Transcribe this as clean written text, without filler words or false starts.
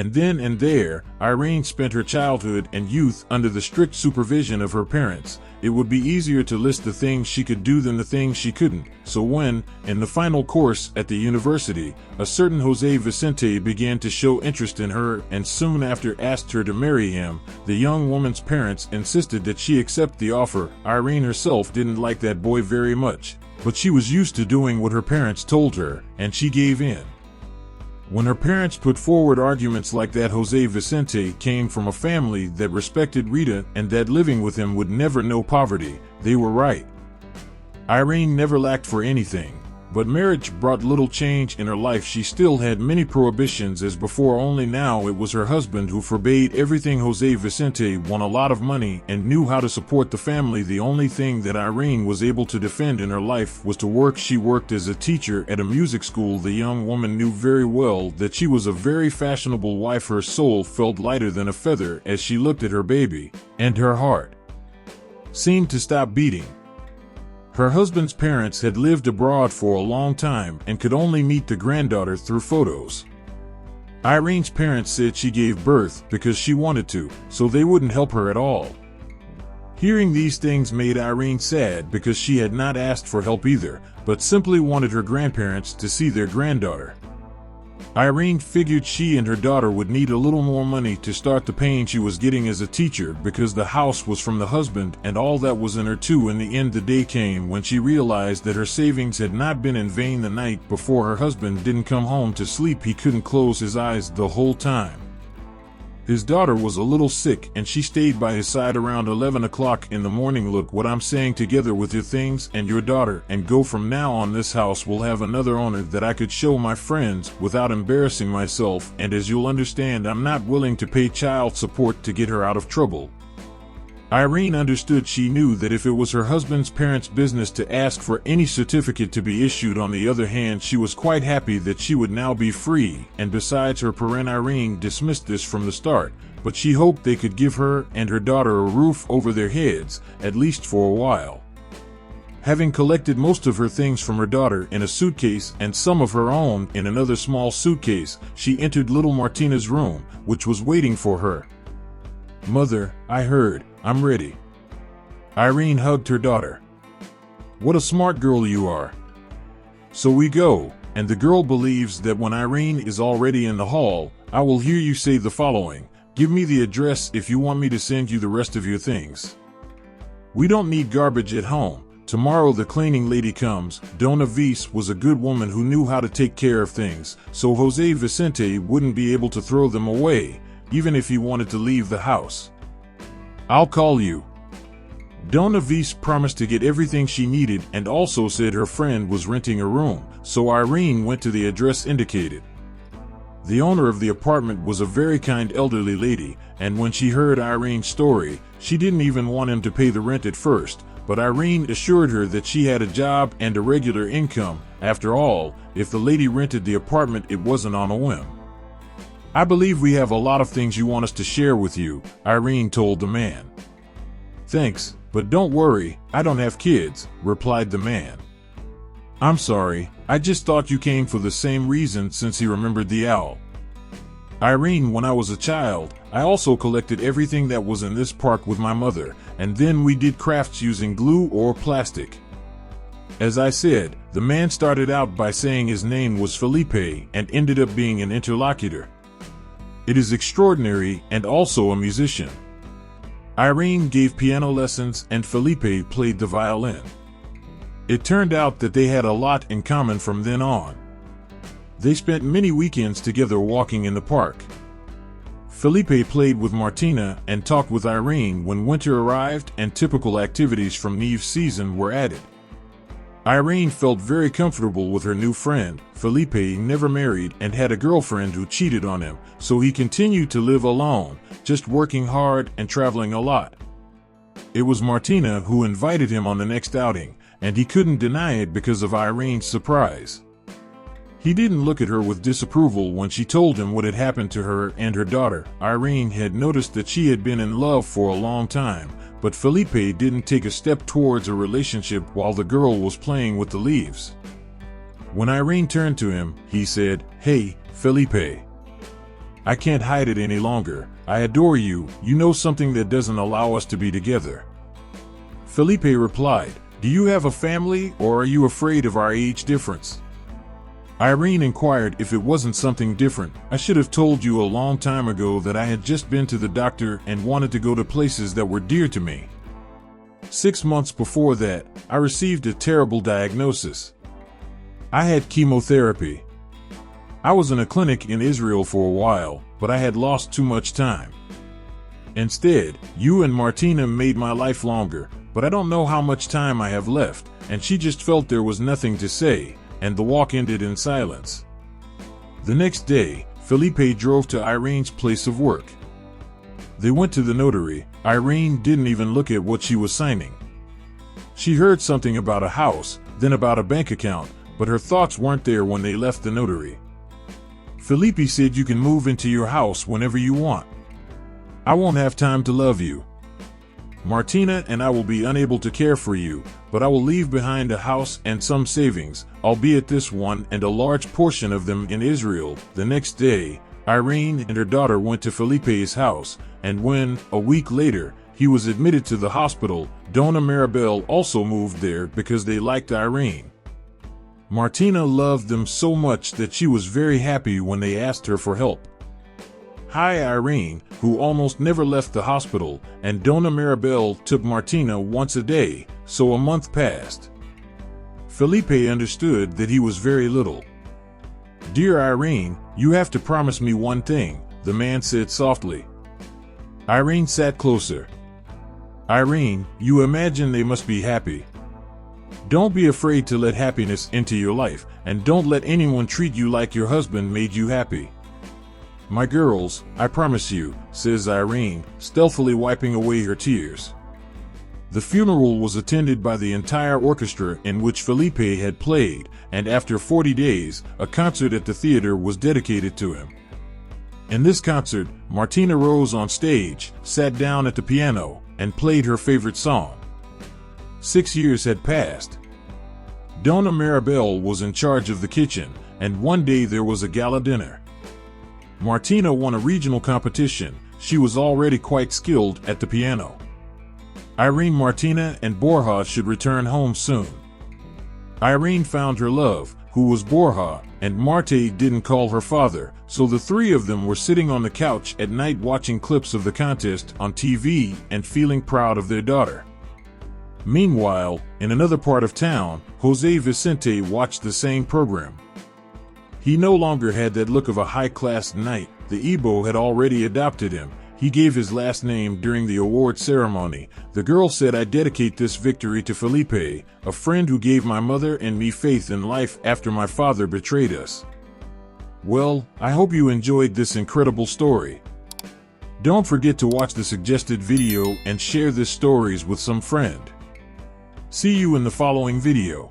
And then and there, Irene spent her childhood and youth under the strict supervision of her parents. It would be easier to list the things she could do than the things she couldn't. So when, in the final course at the university, a certain Jose Vicente began to show interest in her and soon after asked her to marry him, the young woman's parents insisted that she accept the offer. Irene herself didn't like that boy very much, but she was used to doing what her parents told her, and she gave in. When her parents put forward arguments like that Jose Vicente came from a family that respected Rita and that living with him would never know poverty, they were right. Irene never lacked for anything, but marriage brought little change in her life. She still had many prohibitions as before, only now it was her husband who forbade everything. Jose Vicente won a lot of money and knew how to support the family. The only thing that Irene was able to defend in her life was to work. She worked as a teacher at a music school. The young woman knew very well that she was a very fashionable wife. Her soul felt lighter than a feather as she looked at her baby, and her heart seemed to stop beating. Her husband's parents had lived abroad for a long time and could only meet the granddaughter through photos. Irene's parents said she gave birth because she wanted to, so they wouldn't help her at all. Hearing these things made Irene sad because she had not asked for help either, but simply wanted her grandparents to see their granddaughter. Irene figured she and her daughter would need a little more money to start the paying she was getting as a teacher because the house was from the husband and all that was in her too. In the end, the day came when she realized that her savings had not been in vain. The night before her husband didn't come home to sleep. He couldn't close his eyes the whole time. His daughter was a little sick and she stayed by his side around 11 o'clock in the morning. Look what I'm saying, together with your things and your daughter, and go from now on. This house will have another owner that I could show my friends without embarrassing myself, and as you'll understand, I'm not willing to pay child support to get her out of trouble. Irene understood. She knew that if it was her husband's parents' business to ask for any certificate to be issued. On the other hand, she was quite happy that she would now be free, and besides her parent, Irene dismissed this from the start, but she hoped they could give her and her daughter a roof over their heads, at least for a while. Having collected most of her things from her daughter in a suitcase and some of her own in another small suitcase, she entered little Martina's room, which was waiting for her. "Mother, I heard. I'm ready." Irene hugged her daughter. "What a smart girl you are." So we go, and the girl believes that when Irene is already in the hall, I will hear you say the following: "Give me the address if you want me to send you the rest of your things. We don't need garbage at home. Tomorrow the cleaning lady comes." Donna Vis was a good woman who knew how to take care of things, so Jose Vicente wouldn't be able to throw them away, even if he wanted to leave the house. "I'll call you." Donna Vis promised to get everything she needed and also said her friend was renting a room, so Irene went to the address indicated. The owner of the apartment was a very kind elderly lady, and when she heard Irene's story, she didn't even want him to pay the rent at first, but Irene assured her that she had a job and a regular income. After all, if the lady rented the apartment, it wasn't on a whim. "I believe we have a lot of things you want us to share with you," Irene told the man. "Thanks, but don't worry, I don't have kids," replied the man. "I'm sorry, I just thought you came for the same reason," since he remembered the owl. "Irene, when I was a child, I also collected everything that was in this park with my mother, and then we did crafts using glue or plastic." As I said, the man started out by saying his name was Felipe and ended up being an interlocutor. It is extraordinary, and also a musician. Irene gave piano lessons and Felipe played the violin. It turned out that they had a lot in common from then on. They spent many weekends together walking in the park. Felipe played with Martina and talked with Irene when winter arrived and typical activities from Neve's season were added. Irene felt very comfortable with her new friend. Felipe never married and had a girlfriend who cheated on him, so he continued to live alone, just working hard and traveling a lot. It was Martina who invited him on the next outing, and he couldn't deny it because of Irene's surprise. He didn't look at her with disapproval when she told him what had happened to her and her daughter. Irene had noticed that she had been in love for a long time, but Felipe didn't take a step towards a relationship while the girl was playing with the leaves. When Irene turned to him, he said, "Hey, Felipe. I can't hide it any longer. I adore you. You know something that doesn't allow us to be together." Felipe replied, "Do you have a family, or are you afraid of our age difference?" Irene inquired if it wasn't something different. "I should have told you a long time ago that I had just been to the doctor and wanted to go to places that were dear to me. 6 months before that, I received a terrible diagnosis. I had chemotherapy. I was in a clinic in Israel for a while, but I had lost too much time. Instead, you and Martina made my life longer, but I don't know how much time I have left," and she just felt there was nothing to say, and the walk ended in silence. The next day, Felipe drove to Irene's place of work. They went to the notary. Irene didn't even look at what she was signing. She heard something about a house, then about a bank account, but her thoughts weren't there when they left the notary. Felipe said, "You can move into your house whenever you want. I won't have time to love you. Martina and I will be unable to care for you, but I will leave behind a house and some savings, albeit this one and a large portion of them in Israel." The next day, Irene and her daughter went to Felipe's house, and when, a week later, he was admitted to the hospital, Dona Maribel also moved there because they liked Irene. Martina loved them so much that she was very happy when they asked her for help. Hi Irene, who almost never left the hospital, and Dona Maribel took Martina once a day, so a month passed. Felipe understood that he was very little. "Dear Irene, you have to promise me one thing," the man said softly. Irene sat closer. "Irene, you imagine they must be happy. Don't be afraid to let happiness into your life, and don't let anyone treat you like your husband made you happy." "My girls, I promise you," says Irene, stealthily wiping away her tears. The funeral was attended by the entire orchestra in which Felipe had played, and after 40 days, a concert at the theater was dedicated to him. In this concert, Martina rose on stage, sat down at the piano, and played her favorite song. 6 years had passed. Dona Maribel was in charge of the kitchen, and one day there was a gala dinner. Martina won a regional competition. She was already quite skilled at the piano. Irene, Martina, and Borja should return home soon. Irene found her love, who was Borja, and Marte didn't call her father, so the three of them were sitting on the couch at night watching clips of the contest on TV and feeling proud of their daughter. Meanwhile, in another part of town, Jose Vicente watched the same program. He no longer had that look of a high-class knight. The Igbo had already adopted him. He gave his last name during the award ceremony. The girl said, "I dedicate this victory to Felipe, a friend who gave my mother and me faith in life after my father betrayed us." Well, I hope you enjoyed this incredible story. Don't forget to watch the suggested video and share this stories with some friend. See you in the following video.